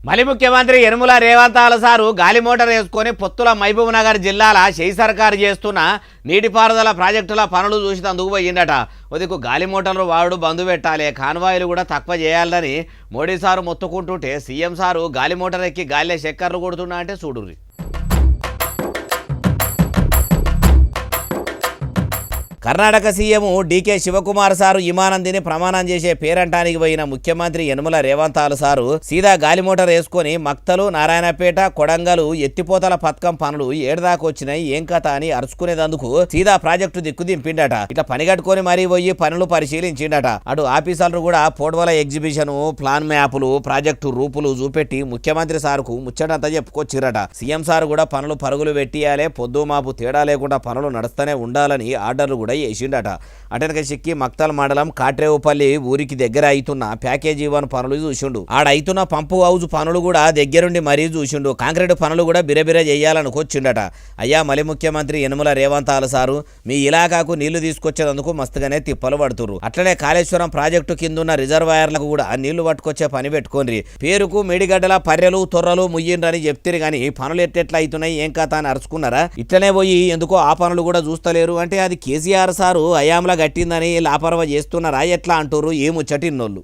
మలి ముఖ్యమంత్రి యనుమల రేవంతాల సారు గాలి మోటార్ వేసుకొని పొత్తుల మహబూబ్ నగర్ జిల్లాల షెయి సర్కారు చేస్తున్న నీటిపారుదల ప్రాజెక్టుల పనులు చూసి అందుకు పోయిందట. ఉదికు గాలి మోటార్లు వాడు బంధు పెట్టాలి, కాన్వాయిలు కూడా తక్కువ చేయాలని మోడీ సారు మొత్తుకుంటుంటే సీఎం సారు గాలి మోటార్ ఎక్కి గాలిలో చక్కర్లు కొడుతున్నా అంటే చూడుర్రి. కర్ణాటక సీఎం డీకే శివకుమార్ సారు విమానందిని ప్రమాణం చేసే పేరంటానికి పోయిన ముఖ్యమంత్రి యనుమల రేవంతాలు సారు సీదా గాలి మోటార్ వేసుకొని మక్తలు, నారాయణపేట, కొడంగలు ఎత్తిపోతల పథకం పనులు ఏడదాకా వచ్చినాయి ఏం కథ అని అరుచుకునేందుకు సీదా ప్రాజెక్టు దిక్కు దింపిండట. ఇట్లా పని కట్టుకొని మరీ పోయి పనులు పరిశీలించిండట. అటు ఆఫీసర్లు కూడా పోర్టువల ఎగ్జిబిషన్, ప్లాన్ మ్యాపులు, ప్రాజెక్టు రూపులు చూపెట్టి ముఖ్యమంత్రి సారుకు ముచ్చటంతా చెప్పుకొచ్చిరట. సీఎం సారు కూడా పనులు పరుగులు పెట్టియాలే, పొద్దు మాపు తేడా లేకుండా పనులు నడుస్తూనే ఉండాలని ఆర్డర్లు కూడా చేసిండట. అటెనక సిక్కి మక్తల్ మండలం కాట్రేవుపల్లి ఊరికి దగ్గర అవుతున్న ప్యాకేజీ 1 పనులు చూసిండు. ఆడైతున్న పంపు హౌజ్ పనులు కూడా దగ్గరుండి మరీ చూసిండు. కాంక్రీట్ పనులు కూడా బిరబిర చేయాలనుకొచ్చిండట. అయ్యా మలి ముఖ్యమంత్రి యనుమల రేవంతాల సారు మీ ఇలాకాకు నీళ్లు తీసుకొచ్చేందుకు మస్తుగానే తిప్పలు పడుతుర్రు. అట్లనే కాళేశ్వరం ప్రాజెక్టు కిందున్న రిజర్వాయర్లకు కూడా నీళ్లు పట్టుకొచ్చే పని పెట్టుకోండి. పేరుకు మేడిగడ్డల పర్రెలు తొర్రలు ముయ్యిండ్రని చెప్తిరు కానీ పనులు ఎట్టెట్లా అవుతున్నాయి ఏం కథ అని అరుచుకున్నారా? ఇట్లనే పోయి ఎందుకో ఆ పనులు కూడా చూస్తలేరు అంటే అది కేసీఆర్ సారు అయాంలా గట్టిందని లాపరవ చేస్తున్నారా ఎట్లా అంటారు? ఏ ముచ్చటిన్నోళ్ళు.